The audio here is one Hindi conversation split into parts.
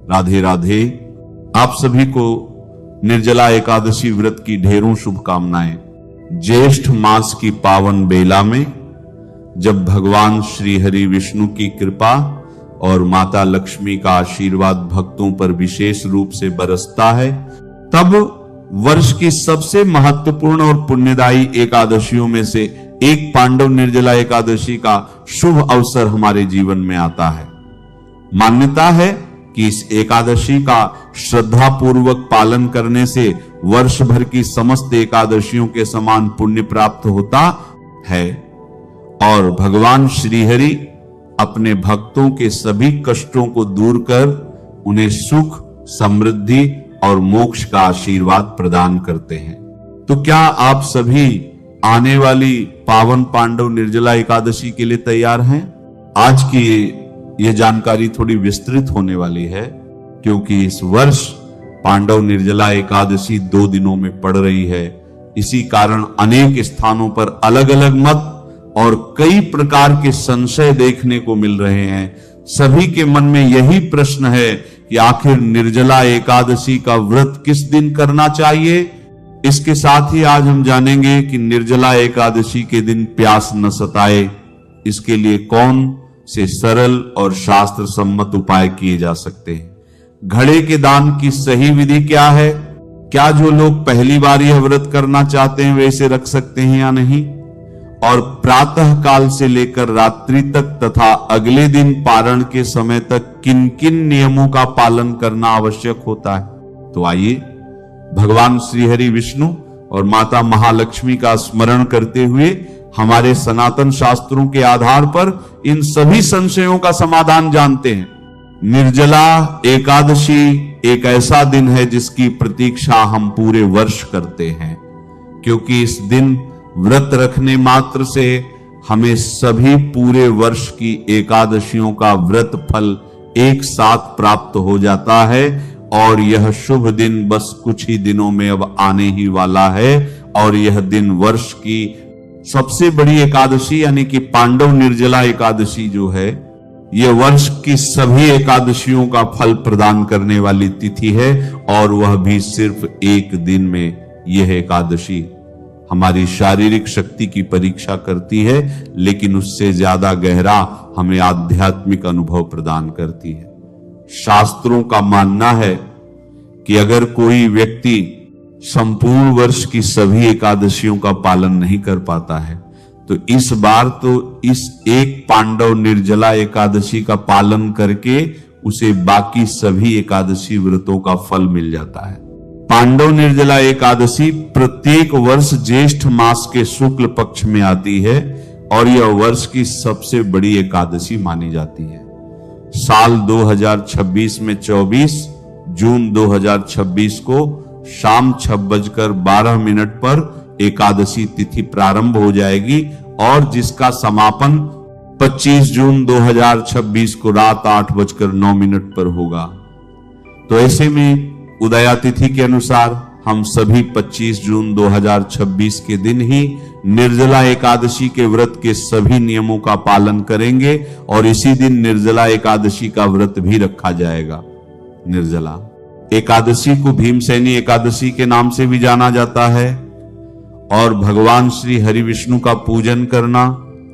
राधे राधे। आप सभी को निर्जला एकादशी व्रत की ढेरों शुभकामनाएं। ज्येष्ठ मास की पावन बेला में जब भगवान श्री हरि विष्णु की कृपा और माता लक्ष्मी का आशीर्वाद भक्तों पर विशेष रूप से बरसता है, तब वर्ष की सबसे महत्वपूर्ण और पुण्यदायी एकादशियों में से एक पांडव निर्जला एकादशी का शुभ अवसर हमारे जीवन में आता है। मान्यता है कि इस एकादशी का श्रद्धा पूर्वक पालन करने से वर्ष भर की समस्त एकादशियों के समान पुण्य प्राप्त होता है और भगवान श्रीहरि अपने भक्तों के सभी कष्टों को दूर कर उन्हें सुख, समृद्धि और मोक्ष का आशीर्वाद प्रदान करते हैं। तो क्या आप सभी आने वाली पावन पांडव निर्जला एकादशी के लिए तैयार हैं? आज की यह जानकारी थोड़ी विस्तृत होने वाली है, क्योंकि इस वर्ष पांडव निर्जला एकादशी 2 दिनों में पड़ रही है। इसी कारण अनेक स्थानों पर अलग अलग मत और कई प्रकार के संशय देखने को मिल रहे हैं। सभी के मन में यही प्रश्न है कि आखिर निर्जला एकादशी का व्रत किस दिन करना चाहिए। इसके साथ ही आज हम जानेंगे कि निर्जला एकादशी के दिन प्यास न सताए, इसके लिए कौन से सरल और शास्त्र सम्मत उपाय किए जा सकते हैं। घड़े के दान की सही विधि क्या है? क्या जो लोग पहली बार यह व्रत करना चाहते हैं वे इसे रख सकते हैं या नहीं? और प्रातः काल से लेकर रात्रि तक तथा अगले दिन पारण के समय तक किन किन नियमों का पालन करना आवश्यक होता है? तो आइए भगवान श्रीहरि विष्णु और माता महालक्ष्मी का स्मरण करते हुए हमारे सनातन शास्त्रों के आधार पर इन सभी संशयों का समाधान जानते हैं। निर्जला एकादशी एक ऐसा दिन है जिसकी प्रतीक्षा हम पूरे वर्ष करते हैं, क्योंकि इस दिन व्रत रखने मात्र से हमें सभी पूरे वर्ष की एकादशियों का व्रत फल एक साथ प्राप्त हो जाता है और यह शुभ दिन बस कुछ ही दिनों में अब आने ही वाला है। और यह दिन वर्ष की सबसे बड़ी एकादशी यानी कि पांडव निर्जला एकादशी जो है, यह वर्ष की सभी एकादशियों का फल प्रदान करने वाली तिथि है और वह भी सिर्फ एक दिन में। यह एकादशी हमारी शारीरिक शक्ति की परीक्षा करती है, लेकिन उससे ज्यादा गहरा हमें आध्यात्मिक अनुभव प्रदान करती है। शास्त्रों का मानना है कि अगर कोई व्यक्ति संपूर्ण वर्ष की सभी एकादशियों का पालन नहीं कर पाता है, तो इस बार तो इस एक पांडव निर्जला एकादशी का पालन करके उसे बाकी सभी एकादशी व्रतों का फल मिल जाता है। पांडव निर्जला एकादशी प्रत्येक वर्ष ज्येष्ठ मास के शुक्ल पक्ष में आती है और यह वर्ष की सबसे बड़ी एकादशी मानी जाती है। साल 2026 में 24 जून 2026 को शाम 6:12 पर एकादशी तिथि प्रारंभ हो जाएगी और जिसका समापन 25 जून 2026 को रात 8:09 पर होगा। तो ऐसे में उदया तिथि के अनुसार हम सभी 25 जून 2026 के दिन ही निर्जला एकादशी के व्रत के सभी नियमों का पालन करेंगे और इसी दिन निर्जला एकादशी का व्रत भी रखा जाएगा। निर्जला एकादशी को भीमसेनी एकादशी के नाम से भी जाना जाता है और भगवान श्री हरि विष्णु का पूजन करना,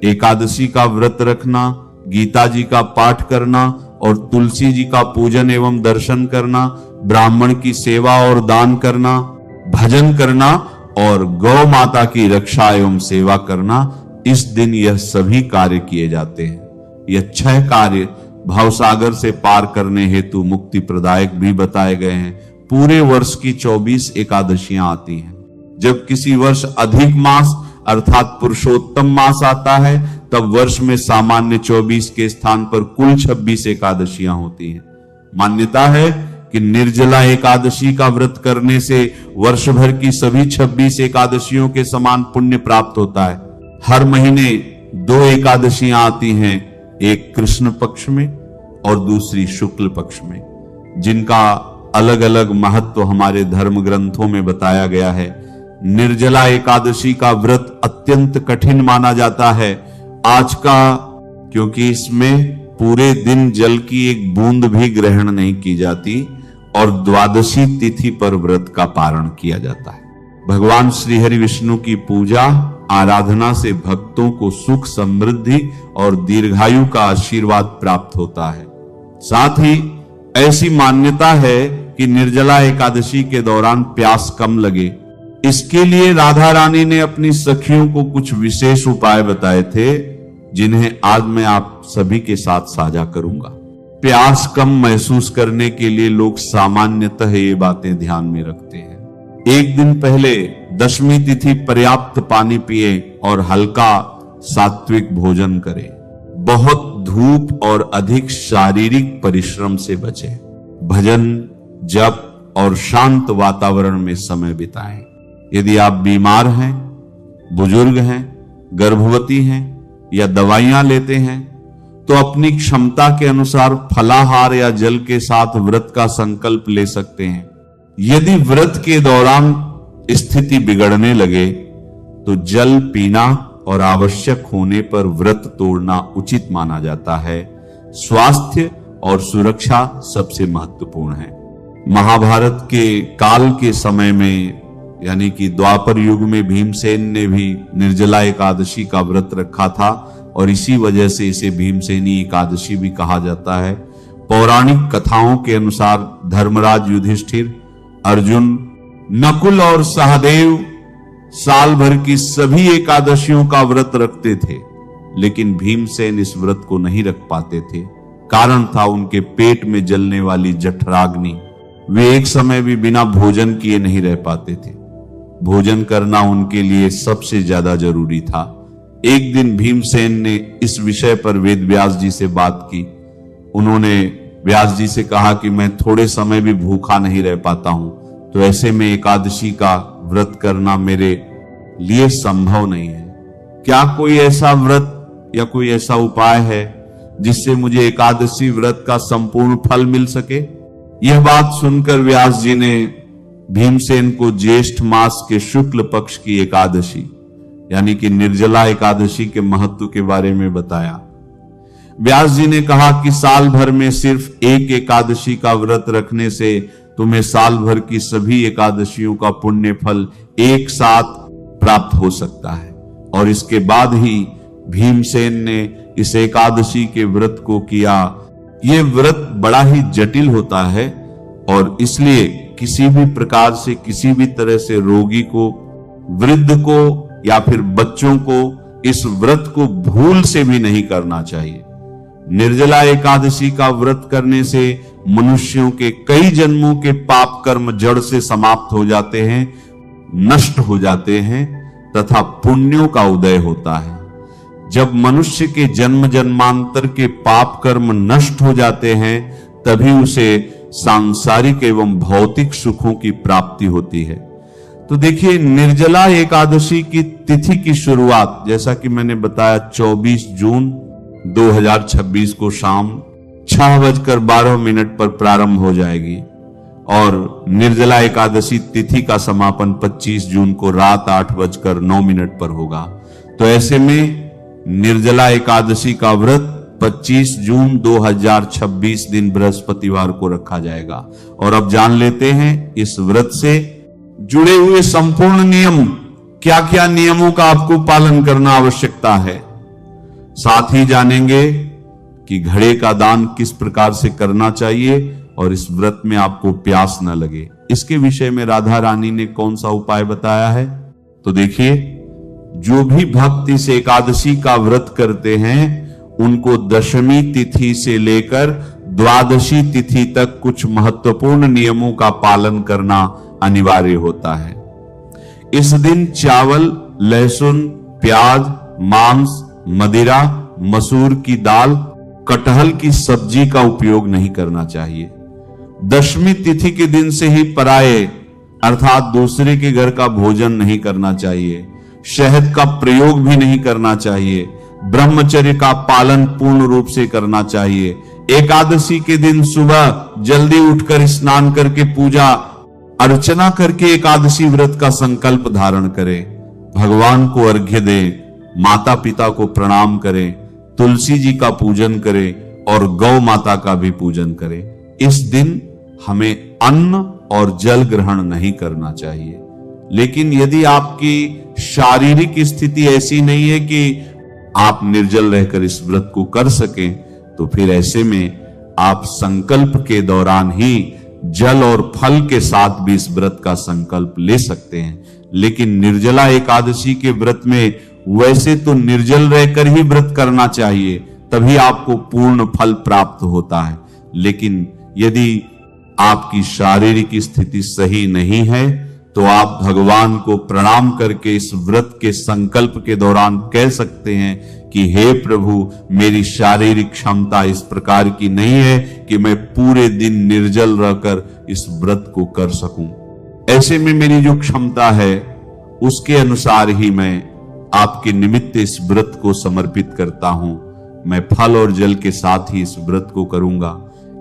एकादशी का व्रत रखना, गीता जी का पाठ करना और तुलसी जी का पूजन एवं दर्शन करना, ब्राह्मण की सेवा और दान करना, भजन करना और गौ माता की रक्षा एवं सेवा करना, इस दिन यह सभी कार्य किए जाते हैं। यह 6 कार्य भवसागर से पार करने हेतु मुक्ति प्रदायक भी बताए गए हैं। पूरे वर्ष की 24 एकादशियां आती हैं। जब किसी वर्ष अधिक मास अर्थात पुरुषोत्तम मास आता है, तब वर्ष में सामान्य 24 के स्थान पर कुल 26 एकादशियां होती हैं। मान्यता है कि निर्जला एकादशी का व्रत करने से वर्ष भर की सभी 26 एकादशियों के समान पुण्य प्राप्त होता है। हर महीने 2 एकादशियां आती हैं, एक कृष्ण पक्ष में और दूसरी शुक्ल पक्ष में, जिनका अलग अलग महत्व हमारे धर्म ग्रंथों में बताया गया है। निर्जला एकादशी का व्रत अत्यंत कठिन माना जाता है आज का, क्योंकि इसमें पूरे दिन जल की एक बूंद भी ग्रहण नहीं की जाती और द्वादशी तिथि पर व्रत का पारण किया जाता है। भगवान श्री हरि विष्णु की पूजा आराधना से भक्तों को सुख, समृद्धि और दीर्घायु का आशीर्वाद प्राप्त होता है। साथ ही ऐसी मान्यता है कि निर्जला एकादशी के दौरान प्यास कम लगे, इसके लिए राधा रानी ने अपनी सखियों को कुछ विशेष उपाय बताए थे, जिन्हें आज मैं आप सभी के साथ साझा करूंगा। प्यास कम महसूस करने के लिए लोग सामान्यतः ये बातें ध्यान में रखते हैं। एक दिन पहले दशमी तिथि पर्याप्त पानी पिए और हल्का सात्विक भोजन करें। बहुत धूप और अधिक शारीरिक परिश्रम से बचें। भजन, जप और शांत वातावरण में समय बिताएं। यदि आप बीमार हैं, बुजुर्ग हैं, गर्भवती हैं या दवाइयां लेते हैं तो अपनी क्षमता के अनुसार फलाहार या जल के साथ व्रत का संकल्प ले सकते हैं। यदि व्रत के दौरान स्थिति बिगड़ने लगे तो जल पीना और आवश्यक होने पर व्रत तोड़ना उचित माना जाता है। स्वास्थ्य और सुरक्षा सबसे महत्वपूर्ण है। महाभारत के काल के समय में यानी कि द्वापर युग में भीमसेन ने भी निर्जला एकादशी का व्रत रखा था और इसी वजह से इसे भीमसेनी एकादशी भी कहा जाता है। पौराणिक कथाओं के अनुसार धर्मराज युधिष्ठिर, अर्जुन, नकुल और सहदेव साल भर की सभी एकादशियों का व्रत रखते थे, लेकिन भीमसेन इस व्रत को नहीं रख पाते थे। कारण था उनके पेट में जलने वाली जठराग्नि। वे एक समय भी बिना भोजन किए नहीं रह पाते थे। भोजन करना उनके लिए सबसे ज्यादा जरूरी था। एक दिन भीमसेन ने इस विषय पर वेद व्यास जी से बात की। उन्होंने व्यास जी से कहा कि मैं थोड़े समय भी भूखा नहीं रह पाता हूं, तो ऐसे में एकादशी का व्रत करना मेरे लिए संभव नहीं है। क्या कोई ऐसा व्रत या कोई ऐसा उपाय है जिससे मुझे एकादशी व्रत का संपूर्ण फल मिल सके? यह बात सुनकर व्यास जी ने भीमसेन को ज्येष्ठ मास के शुक्ल पक्ष की एकादशी यानी कि निर्जला एकादशी के महत्व के बारे में बताया। व्यास जी ने कहा कि साल भर में सिर्फ एक एकादशी का व्रत रखने से तुम्हें साल भर की सभी एकादशियों का पुण्य फल एक साथ प्राप्त हो सकता है। और इसके बाद ही भीमसेन ने इस एकादशी के व्रत को किया। यह व्रत बड़ा ही जटिल होता है और इसलिए किसी भी प्रकार से, किसी भी तरह से रोगी को, वृद्ध को या फिर बच्चों को इस व्रत को भूल से भी नहीं करना चाहिए। निर्जला एकादशी का व्रत करने से मनुष्यों के कई जन्मों के पाप कर्म जड़ से समाप्त हो जाते हैं, नष्ट हो जाते हैं तथा पुण्यों का उदय होता है। जब मनुष्य के जन्म जन्मांतर के पाप कर्म नष्ट हो जाते हैं तभी उसे सांसारिक एवं भौतिक सुखों की प्राप्ति होती है। तो देखिए, निर्जला एकादशी की तिथि की शुरुआत जैसा कि मैंने बताया 24 जून 2026 को शाम 6:12 पर प्रारंभ हो जाएगी और निर्जला एकादशी तिथि का समापन 25 जून को रात 8:09 पर होगा। तो ऐसे में निर्जला एकादशी का व्रत 25 जून 2026 दिन बृहस्पतिवार को रखा जाएगा। और अब जान लेते हैं इस व्रत से जुड़े हुए संपूर्ण नियम, क्या क्या नियमों का आपको पालन करना आवश्यकता है। साथ ही जानेंगे कि घड़े का दान किस प्रकार से करना चाहिए और इस व्रत में आपको प्यास न लगे। इसके विषय में राधा रानी ने कौन सा उपाय बताया है, तो देखिए, जो भी भक्त इस एकादशी का व्रत करते हैं उनको दशमी तिथि से लेकर द्वादशी तिथि तक कुछ महत्वपूर्ण नियमों का पालन करना अनिवार्य होता है। इस दिन चावल, लहसुन, प्याज, मांस, मदिरा, मसूर की दाल, कटहल की सब्जी का उपयोग नहीं करना चाहिए। दशमी तिथि के दिन से ही पराये अर्थात दूसरे के घर का भोजन नहीं करना चाहिए। शहद का प्रयोग भी नहीं करना चाहिए। ब्रह्मचर्य का पालन पूर्ण रूप से करना चाहिए। एकादशी के दिन सुबह जल्दी उठकर स्नान करके पूजा अर्चना करके एकादशी व्रत का संकल्प धारण करें। भगवान को अर्घ्य दें, माता पिता को प्रणाम करें, तुलसी जी का पूजन करें, और गौ माता का भी पूजन करें। इस दिन हमें अन्न और जल ग्रहण नहीं करना चाहिए। लेकिन यदि आपकी शारीरिक स्थिति ऐसी नहीं है कि आप निर्जल रहकर इस व्रत को कर सकें, तो फिर ऐसे में आप संकल्प के दौरान ही जल और फल के साथ भी इस व्रत का संकल्प ले सकते हैं। लेकिन निर्जला एकादशी के व्रत में वैसे तो निर्जल रहकर ही व्रत करना चाहिए, तभी आपको पूर्ण फल प्राप्त होता है। लेकिन यदि आपकी शारीरिक स्थिति सही नहीं है तो आप भगवान को प्रणाम करके इस व्रत के संकल्प के दौरान कह सकते हैं कि हे प्रभु, मेरी शारीरिक क्षमता इस प्रकार की नहीं है कि मैं पूरे दिन निर्जल रहकर इस व्रत को कर सकूं। ऐसे में मेरी जो क्षमता है उसके अनुसार ही मैं आपके निमित्त इस व्रत को समर्पित करता हूं। मैं फल और जल के साथ ही इस व्रत को करूंगा।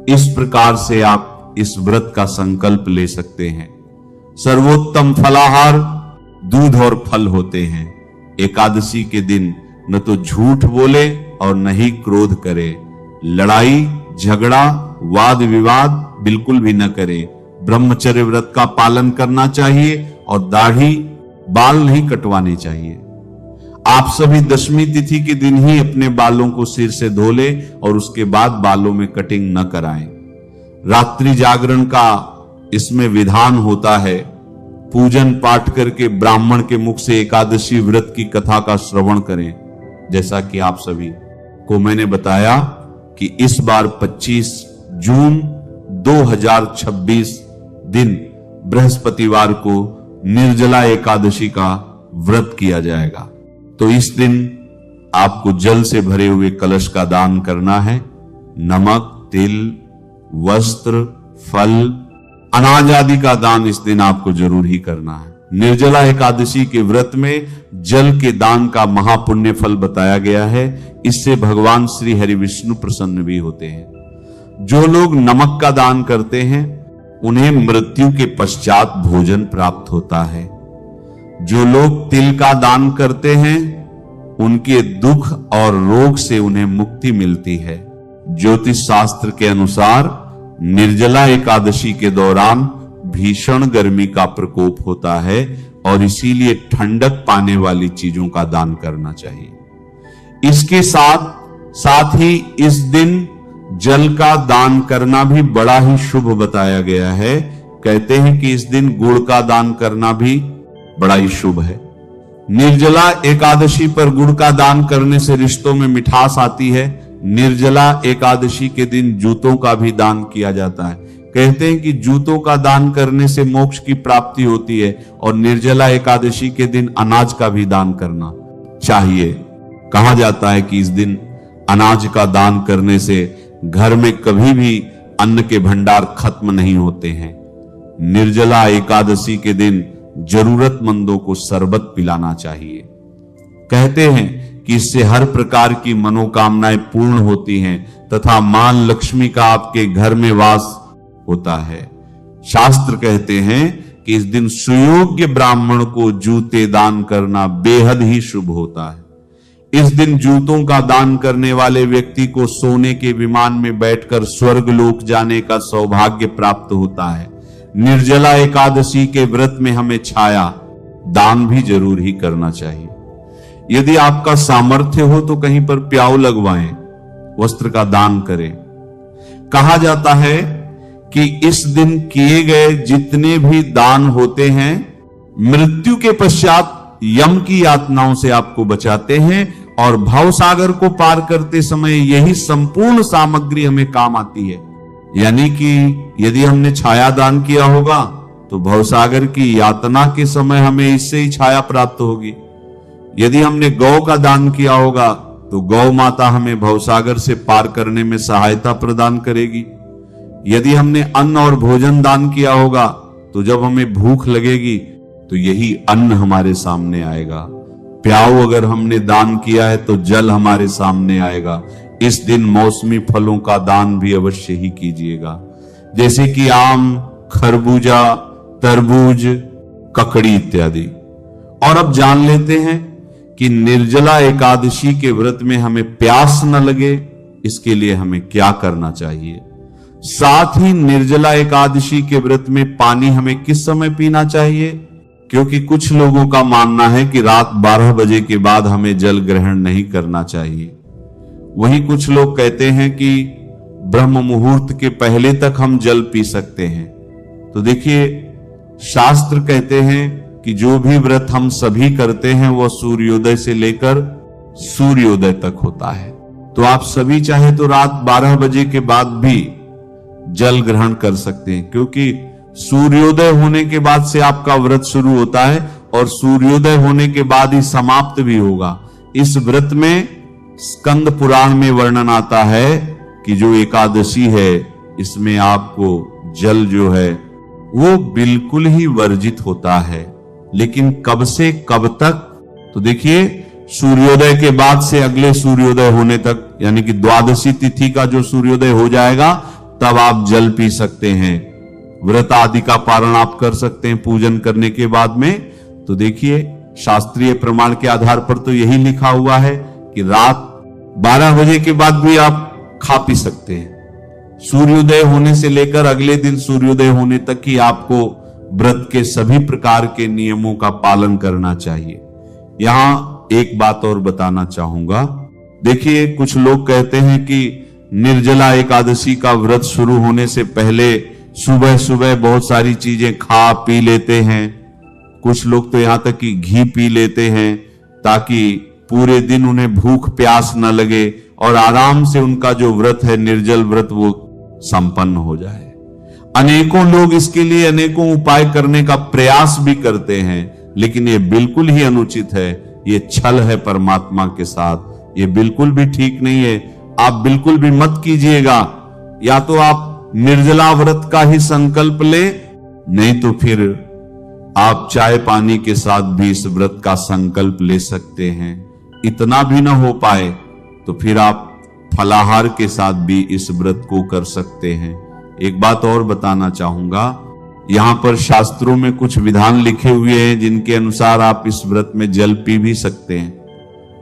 इस प्रकार से आप इस व्रत का संकल्प ले सकते हैं। सर्वोत्तम फलाहार दूध और फल होते हैं। एकादशी के दिन न तो झूठ बोले और न ही क्रोध करे। लड़ाई झगड़ा वाद विवाद बिल्कुल भी न करे। ब्रह्मचर्य व्रत का पालन करना चाहिए और दाढ़ी बाल नहीं कटवाने चाहिए। आप सभी दशमी तिथि के दिन ही अपने बालों को सिर से धो ले और उसके बाद बालों में कटिंग न कराएं। रात्रि जागरण का इसमें विधान होता है। पूजन पाठ करके ब्राह्मण के मुख से एकादशी व्रत की कथा का श्रवण करें। जैसा कि आप सभी को मैंने बताया कि इस बार 25 जून 2026 दिन बृहस्पतिवार को निर्जला एकादशी का व्रत किया जाएगा। तो इस दिन आपको जल से भरे हुए कलश का दान करना है। नमक, तिल, वस्त्र, फल, अनाज आदि का दान इस दिन आपको जरूर ही करना है। निर्जला एकादशी के व्रत में जल के दान का महापुण्य फल बताया गया है। इससे भगवान श्री हरि विष्णु प्रसन्न भी होते हैं। जो लोग नमक का दान करते हैं उन्हें मृत्यु के पश्चात भोजन प्राप्त होता है। जो लोग तिल का दान करते हैं उनके दुख और रोग से उन्हें मुक्ति मिलती है। ज्योतिष शास्त्र के अनुसार निर्जला एकादशी के दौरान भीषण गर्मी का प्रकोप होता है और इसीलिए ठंडक पाने वाली चीजों का दान करना चाहिए। इसके साथ ही इस दिन जल का दान करना भी बड़ा ही शुभ बताया गया है। कहते हैं कि इस दिन गुड़ का दान करना भी बड़ा ही शुभ है। निर्जला एकादशी पर गुड़ का दान करने से रिश्तों में मिठास आती है। निर्जला एकादशी के दिन जूतों का भी दान किया जाता है। कहते हैं कि जूतों का दान करने से मोक्ष की प्राप्ति होती है और निर्जला एकादशी के दिन अनाज का भी दान करना चाहिए। कहा जाता है कि इस दिन अनाज का दान करने से घर में कभी भी अन्न के भंडार खत्म नहीं होते हैं। निर्जला एकादशी के दिन जरूरतमंदों को शरबत पिलाना चाहिए। कहते हैं कि इससे हर प्रकार की मनोकामनाएं पूर्ण होती हैं तथा मां लक्ष्मी का आपके घर में वास होता है। शास्त्र कहते हैं कि इस दिन सुयोग्य ब्राह्मण को जूते दान करना बेहद ही शुभ होता है। इस दिन जूतों का दान करने वाले व्यक्ति को सोने के विमान में बैठकर स्वर्ग लोक जाने का सौभाग्य प्राप्त होता है। निर्जला एकादशी के व्रत में हमें छाया दान भी जरूर ही करना चाहिए। यदि आपका सामर्थ्य हो तो कहीं पर प्याऊ लगवाएं, वस्त्र का दान करें। कहा जाता है कि इस दिन किए गए जितने भी दान होते हैं मृत्यु के पश्चात यम की यातनाओं से आपको बचाते हैं और भवसागर को पार करते समय यही संपूर्ण सामग्री हमें काम आती है। यानी कि यदि हमने छाया दान किया होगा तो भवसागर की यातना के समय हमें इससे ही छाया प्राप्त होगी। यदि हमने गौ का दान किया होगा तो गौ माता हमें भवसागर से पार करने में सहायता प्रदान करेगी। यदि हमने अन्न और भोजन दान किया होगा तो जब हमें भूख लगेगी तो यही अन्न हमारे सामने आएगा। प्याऊ अगर हमने दान किया है तो जल हमारे सामने आएगा। इस दिन मौसमी फलों का दान भी अवश्य ही कीजिएगा, जैसे कि आम, खरबूजा, तरबूज, ककड़ी इत्यादि। और अब जान लेते हैं कि निर्जला एकादशी के व्रत में हमें प्यास न लगे इसके लिए हमें क्या करना चाहिए। साथ ही निर्जला एकादशी के व्रत में पानी हमें किस समय पीना चाहिए, क्योंकि कुछ लोगों का मानना है कि रात 12 बजे के बाद हमें जल ग्रहण नहीं करना चाहिए। वहीं कुछ लोग कहते हैं कि ब्रह्म मुहूर्त के पहले तक हम जल पी सकते हैं। तो देखिए, शास्त्र कहते हैं कि जो भी व्रत हम सभी करते हैं वह सूर्योदय से लेकर सूर्योदय तक होता है। तो आप सभी चाहे तो रात 12 बजे के बाद भी जल ग्रहण कर सकते हैं, क्योंकि सूर्योदय होने के बाद से आपका व्रत शुरू होता है और सूर्योदय होने के बाद ही समाप्त भी होगा। इस व्रत में स्कंद पुराण में वर्णन आता है कि जो एकादशी है इसमें आपको जल जो है वो बिल्कुल ही वर्जित होता है। लेकिन कब से कब तक? तो देखिए, सूर्योदय के बाद से अगले सूर्योदय होने तक, यानी कि द्वादशी तिथि का जो सूर्योदय हो जाएगा तब आप जल पी सकते हैं। व्रत आदि का पारण आप कर सकते हैं पूजन करने के बाद में। तो देखिए, शास्त्रीय प्रमाण के आधार पर तो यही लिखा हुआ है कि रात 12 बजे के बाद भी आप खा पी सकते हैं। सूर्योदय होने से लेकर अगले दिन सूर्योदय होने तक ही आपको व्रत के सभी प्रकार के नियमों का पालन करना चाहिए। यहां एक बात और बताना चाहूंगा। देखिए, कुछ लोग कहते हैं कि निर्जला एकादशी का व्रत शुरू होने से पहले सुबह सुबह बहुत सारी चीजें खा पी लेते हैं। कुछ लोग तो यहां तक कि घी पी लेते हैं ताकि पूरे दिन उन्हें भूख प्यास न लगे और आराम से उनका जो व्रत है, निर्जल व्रत, वो संपन्न हो जाए। अनेकों लोग इसके लिए अनेकों उपाय करने का प्रयास भी करते हैं, लेकिन ये बिल्कुल ही अनुचित है। ये छल है परमात्मा के साथ। ये बिल्कुल भी ठीक नहीं है। आप बिल्कुल भी मत कीजिएगा। या तो आप निर्जला व्रत का ही संकल्प ले, नहीं तो फिर आप चाय पानी के साथ भी इस व्रत का संकल्प ले सकते हैं। इतना भी ना हो पाए तो फिर आप फलाहार के साथ भी इस व्रत को कर सकते हैं। एक बात और बताना चाहूंगा, यहां पर शास्त्रों में कुछ विधान लिखे हुए हैं जिनके अनुसार आप इस व्रत में जल पी भी सकते हैं,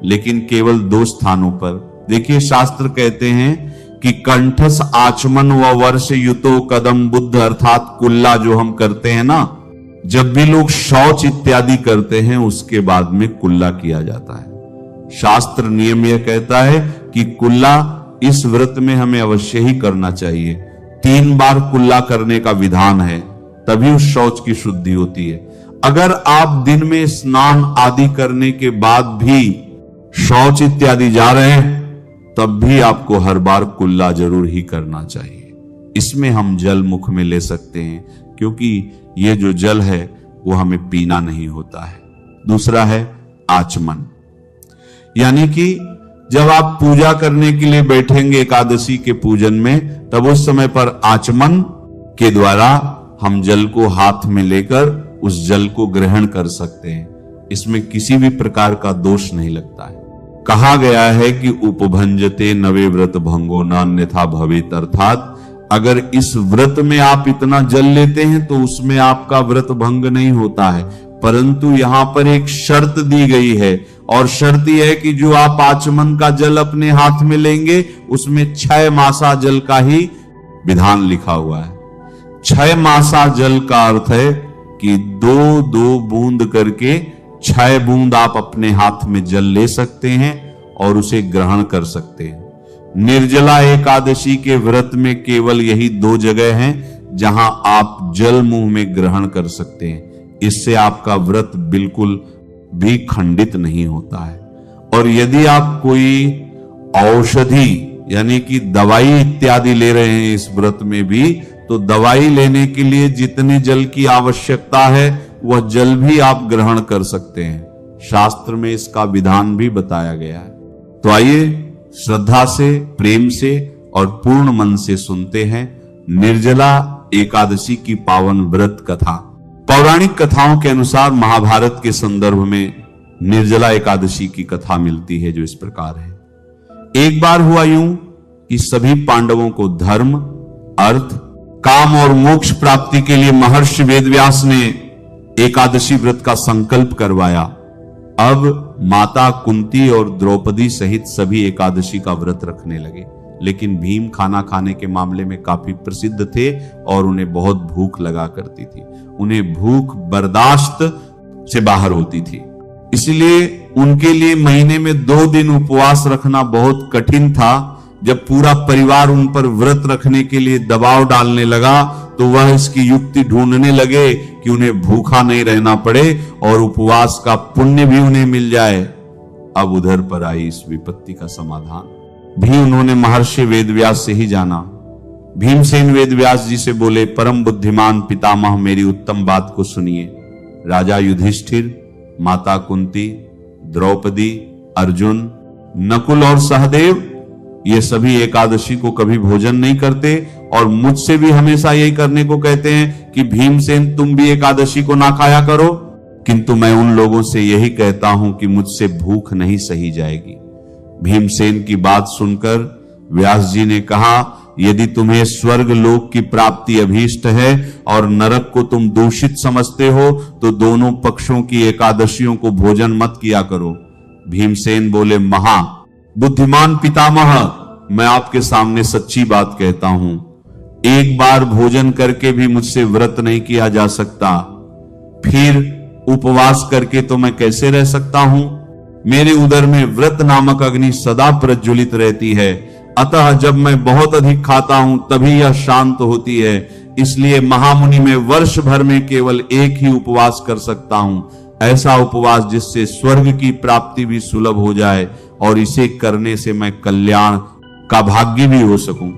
लेकिन केवल 2 स्थानों पर। देखिए, शास्त्र कहते हैं कि कंठस आचमन व वर्ष युतो कदम बुद्ध, अर्थात कुल्ला जो हम करते हैं ना, जब भी लोग शौच इत्यादि करते हैं उसके बाद में कुल्ला किया जाता है। शास्त्र नियम यह कहता है कि कुल्ला इस व्रत में हमें अवश्य ही करना चाहिए। 3 बार कुल्ला करने का विधान है, तभी उस शौच की शुद्धि होती है। अगर आप दिन में स्नान आदि करने के बाद भी शौच इत्यादि जा रहे हैं, तब भी आपको हर बार कुल्ला जरूर ही करना चाहिए। इसमें हम जल मुख में ले सकते हैं, क्योंकि ये जो जल है वो हमें पीना नहीं होता है। दूसरा है आचमन, यानी कि जब आप पूजा करने के लिए बैठेंगे एकादशी के पूजन में, तब उस समय पर आचमन के द्वारा हम जल को हाथ में लेकर उस जल को ग्रहण कर सकते हैं। इसमें किसी भी प्रकार का दोष नहीं लगता है। कहा गया है कि उपभंजते नवे व्रत भंगो न अन्यथा भवेत, अर्थात अगर इस व्रत में आप इतना जल लेते हैं तो उसमें आपका व्रत भंग नहीं होता है, परंतु यहां पर एक शर्त दी गई है, और शर्त यह है कि जो आप आचमन का जल अपने हाथ में लेंगे उसमें 6 मासा जल का ही विधान लिखा हुआ है। 6 मासा जल का अर्थ है कि 2-2 बूंद करके 6 बूंद आप अपने हाथ में जल ले सकते हैं और उसे ग्रहण कर सकते हैं। निर्जला एकादशी के व्रत में केवल यही 2 जगह हैं जहां आप जल मुंह में ग्रहण कर सकते हैं। इससे आपका व्रत बिल्कुल भी खंडित नहीं होता है। और यदि आप कोई औषधि यानी कि दवाई इत्यादि ले रहे हैं इस व्रत में भी, तो दवाई लेने के लिए जितने जल की आवश्यकता है वह जल भी आप ग्रहण कर सकते हैं। शास्त्र में इसका विधान भी बताया गया है। तो आइए श्रद्धा से, प्रेम से और पूर्ण मन से सुनते हैं निर्जला एकादशी की पावन व्रत कथा। पौराणिक कथाओं के अनुसार महाभारत के संदर्भ में निर्जला एकादशी की कथा मिलती है, जो इस प्रकार है। एक बार हुआ यूं कि सभी पांडवों को धर्म, अर्थ, काम और मोक्ष प्राप्ति के लिए महर्षि वेदव्यास ने एकादशी व्रत का संकल्प करवाया। अब माता कुंती और द्रौपदी सहित सभी एकादशी का व्रत रखने लगे। लेकिन भीम खाना खाने के मामले में काफी प्रसिद्ध थे और उन्हें बहुत भूख लगा करती थी। उन्हें भूख बर्दाश्त से बाहर होती थी, इसलिए उनके लिए महीने में 2 दिन उपवास रखना बहुत कठिन था। जब पूरा परिवार उन पर व्रत रखने के लिए दबाव डालने लगा तो वह इसकी युक्ति ढूंढने लगे कि उन्हें भूखा नहीं रहना पड़े और उपवास का पुण्य भी उन्हें मिल जाए। अब उधर पर आई इस विपत्ति का समाधान भी उन्होंने महर्षि वेदव्यास से ही जाना। भीमसेन वेदव्यास जी से बोले, परम बुद्धिमान पितामह, मेरी उत्तम बात को सुनिए। राजा युधिष्ठिर, माता कुंती, द्रौपदी, अर्जुन, नकुल और सहदेव ये सभी एकादशी को कभी भोजन नहीं करते और मुझसे भी हमेशा यही करने को कहते हैं कि भीमसेन तुम भी एकादशी को ना खाया करो, किंतु मैं उन लोगों से यही कहता हूं कि मुझसे भूख नहीं सही जाएगी। भीमसेन की बात सुनकर व्यास जी ने कहा, यदि तुम्हें स्वर्ग लोक की प्राप्ति अभीष्ट है और नरक को तुम दूषित समझते हो तो दोनों पक्षों की एकादशियों को भोजन मत किया करो। भीमसेन बोले, महा बुद्धिमान पितामह, मैं आपके सामने सच्ची बात कहता हूं, एक बार भोजन करके भी मुझसे व्रत नहीं किया जा सकता, फिर उपवास करके तो मैं कैसे रह सकता हूं। मेरे उदर में व्रत नामक अग्नि सदा प्रज्वलित रहती है, अतः जब मैं बहुत अधिक खाता हूं तभी यह शांत होती है। इसलिए महामुनि में वर्ष भर में केवल एक ही उपवास कर सकता हूं, ऐसा उपवास जिससे स्वर्ग की प्राप्ति भी सुलभ हो जाए और इसे करने से मैं कल्याण का भाग्य भी हो सकूं।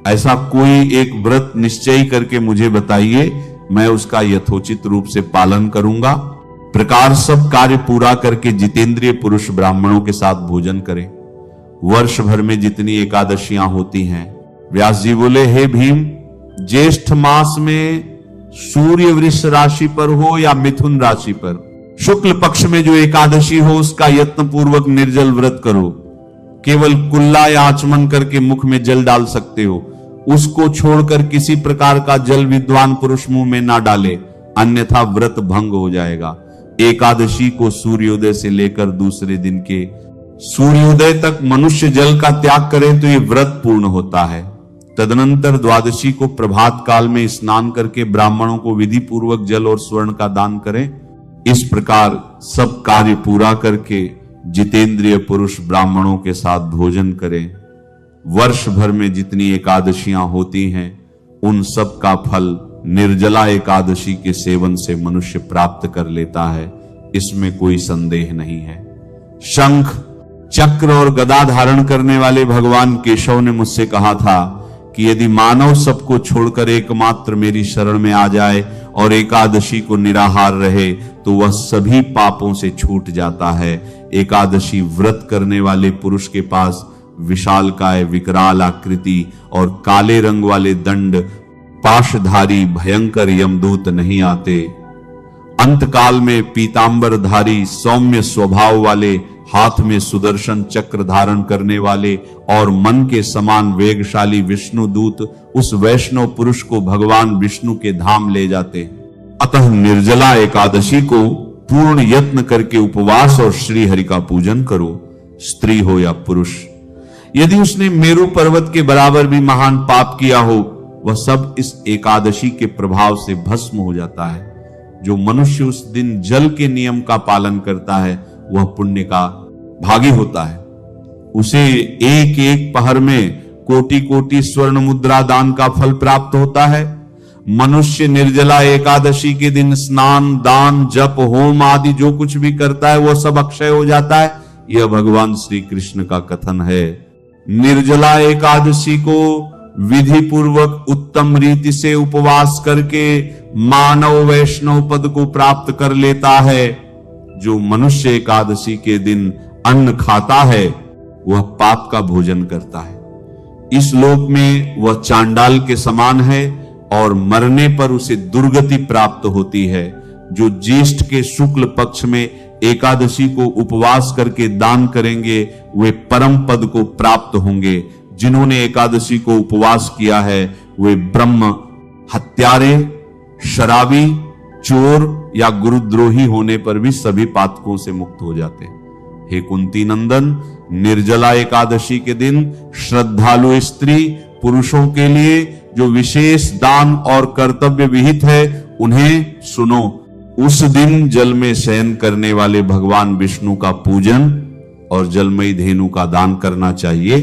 ऐसा कोई एक व्रत निश्चय करके मुझे बताइए, मैं उसका यथोचित रूप से पालन करूंगा। प्रकार सब कार्य पूरा करके जितेंद्रिय पुरुष ब्राह्मणों के साथ भोजन करें। वर्ष भर में जितनी एकादशियां होती हैं। व्यास जी बोले, हे भीम, ज्येष्ठ मास में सूर्य वृष राशि पर हो या मिथुन राशि पर, शुक्ल पक्ष में जो एकादशी हो उसका यत्न पूर्वक निर्जल व्रत करो। केवल कुल्ला या आचमन करके मुख में जल डाल सकते हो, उसको छोड़कर किसी प्रकार का जल विद्वान पुरुष मुंह में ना डाले, अन्यथा व्रत भंग हो जाएगा। एकादशी को सूर्योदय से लेकर दूसरे दिन के सूर्योदय तक मनुष्य जल का त्याग करे तो ये व्रत पूर्ण होता है। तदनंतर द्वादशी को प्रभात काल में स्नान करके ब्राह्मणों को विधि पूर्वक जल और स्वर्ण का दान करें। इस प्रकार सब कार्य पूरा करके जितेंद्रिय पुरुष ब्राह्मणों के साथ भोजन करें। वर्ष भर में जितनी एकादशियां होती हैं उन सब का फल निर्जला एकादशी के सेवन से मनुष्य प्राप्त कर लेता है, इसमें कोई संदेह नहीं है। शंख, चक्र और गदा धारण करने वाले भगवान केशव ने मुझसे कहा था कि यदि मानव सबको छोड़कर एकमात्र मेरी शरण में आ जाए और एकादशी को निराहार रहे तो वह सभी पापों से छूट जाता है। एकादशी व्रत करने वाले पुरुष के पास विशालकाय विकराल आकृति और काले रंग वाले दंड पाशधारी भयंकर यमदूत नहीं आते। अंतकाल में पीतांबरधारी सौम्य स्वभाव वाले, हाथ में सुदर्शन चक्र धारण करने वाले और मन के समान वेगशाली विष्णु दूत उस वैष्णव पुरुष को भगवान विष्णु के धाम ले जाते। अतः निर्जला एकादशी को पूर्ण यत्न करके उपवास और श्री हरि का पूजन करो, स्त्री हो या पुरुष। यदि उसने मेरु पर्वत के बराबर भी महान पाप किया हो, वह सब इस एकादशी के प्रभाव से भस्म हो जाता है। जो मनुष्य उस दिन जल के नियम का पालन करता है वह पुण्य का भागी होता है। उसे एक एक पहर में कोटि कोटि स्वर्ण मुद्रा दान का फल प्राप्त होता है। मनुष्य निर्जला एकादशी के दिन स्नान, दान, जप, होम आदि जो कुछ भी करता है वह सब अक्षय हो जाता है। यह भगवान श्री कृष्ण का कथन है। निर्जला एकादशी को विधि पूर्वक उत्तम रीति से उपवास करके मानव वैष्णव पद को प्राप्त कर लेता है। जो मनुष्य एकादशी के दिन अन्न खाता है वह पाप का भोजन करता है। इस लोक में वह चांडाल के समान है और मरने पर उसे दुर्गति प्राप्त होती है। जो ज्येष्ठ के शुक्ल पक्ष में एकादशी को उपवास करके दान करेंगे वे परम पद को प्राप्त होंगे। जिन्होंने एकादशी को उपवास किया है वे ब्रह्म हत्यारे, शराबी, चोर या गुरुद्रोही होने पर भी सभी पातकों से मुक्त हो जाते हैं। हे कुंती नंदन, निर्जला एकादशी के दिन श्रद्धालु स्त्री पुरुषों के लिए जो विशेष दान और कर्तव्य विहित है उन्हें सुनो। उस दिन जल में शयन करने वाले भगवान विष्णु का पूजन और जलमयी धेनु का दान करना चाहिए,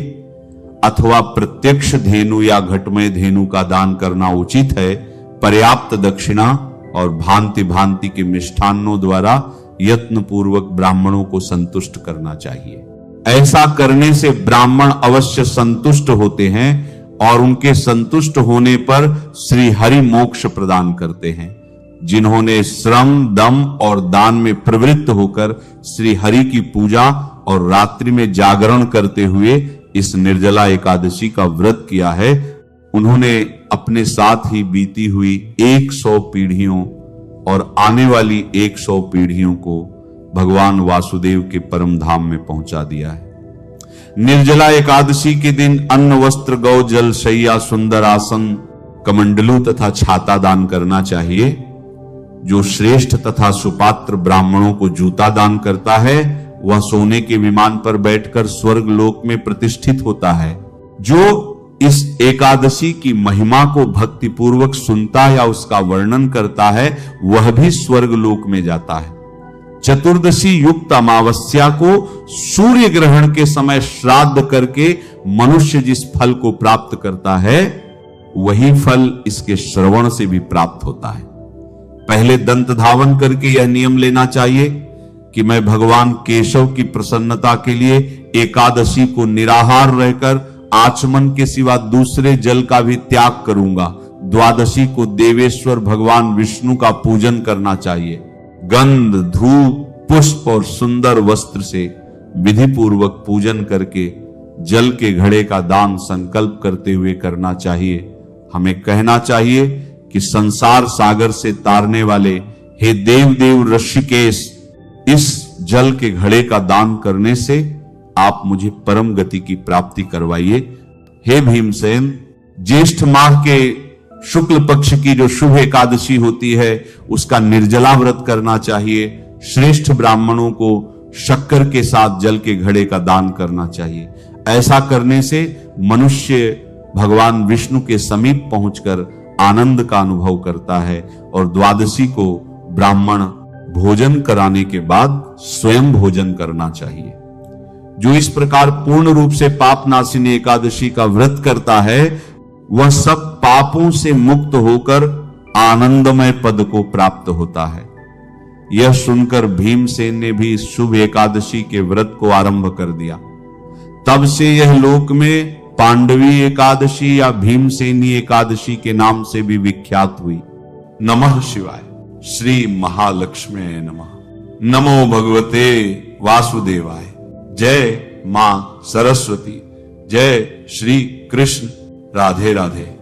अथवा प्रत्यक्ष धेनु या घटमय धेनु का दान करना उचित है। पर्याप्त दक्षिणा और भांति भांति के मिष्ठान्नों द्वारा यत्न पूर्वक ब्राह्मणों को संतुष्ट करना चाहिए। ऐसा करने से ब्राह्मण अवश्य संतुष्ट होते हैं और उनके संतुष्ट होने पर श्री हरि मोक्ष प्रदान करते हैं। जिन्होंने श्रम, दम और दान में प्रवृत्त होकर श्री हरि की पूजा और रात्रि में जागरण करते हुए इस निर्जला एकादशी का व्रत किया है, उन्होंने अपने साथ ही बीती हुई 100 पीढ़ियों और आने वाली 100 पीढ़ियों को भगवान वासुदेव के परम धाम में पहुंचा दिया है। निर्जला एकादशी के दिन अन्न, वस्त्र, गौ, जल, शैया, सुंदर आसन, कमंडलू तथा छाता दान करना चाहिए। जो श्रेष्ठ तथा सुपात्र ब्राह्मणों को जूता दान करता है वह सोने के विमान पर बैठकर स्वर्ग लोक में प्रतिष्ठित होता है। जो इस एकादशी की महिमा को भक्ति पूर्वक सुनता या उसका वर्णन करता है वह भी स्वर्ग लोक में जाता है। चतुर्दशी युक्त अमावस्या को सूर्य ग्रहण के समय श्राद्ध करके मनुष्य जिस फल को प्राप्त करता है वही फल इसके श्रवण से भी प्राप्त होता है। पहले दंत धावन करके यह नियम लेना चाहिए कि मैं भगवान केशव की प्रसन्नता के लिए एकादशी को निराहार रहकर आचमन के सिवा दूसरे जल का भी त्याग करूंगा। द्वादशी को देवेश्वर भगवान विष्णु का पूजन करना चाहिए। गंध, धूप, पुष्प और सुंदर वस्त्र से विधि पूर्वक पूजन करके जल के घड़े का दान संकल्प करते हुए करना चाहिए। हमें कहना चाहिए कि संसार सागर से तारने वाले हे देव देव ऋषिकेश, इस जल के घड़े का दान करने से आप मुझे परम गति की प्राप्ति करवाइए। हे भीमसेन, ज्येष्ठ माह के शुक्ल पक्ष की जो शुभ एकादशी होती है उसका निर्जला व्रत करना चाहिए। श्रेष्ठ ब्राह्मणों को शक्कर के साथ जल के घड़े का दान करना चाहिए। ऐसा करने से मनुष्य भगवान विष्णु के समीप पहुंचकर आनंद का अनुभव करता है और द्वादशी को ब्राह्मण भोजन कराने के बाद स्वयं भोजन करना चाहिए। जो इस प्रकार पूर्ण रूप से पाप नाशिनी एकादशी का व्रत करता है वह सब पापों से मुक्त होकर आनंदमय पद को प्राप्त होता है। यह सुनकर भीमसेन ने भी इस शुभ एकादशी के व्रत को आरंभ कर दिया। तब से यह लोक में पांडवी एकादशी या भीमसेनी एकादशी के नाम से भी विख्यात हुई। नमः शिवाय। श्री महालक्ष्मी नमः। नमो भगवते वासुदेवाय। जय मां सरस्वती। जय श्री कृष्ण। राधे राधे।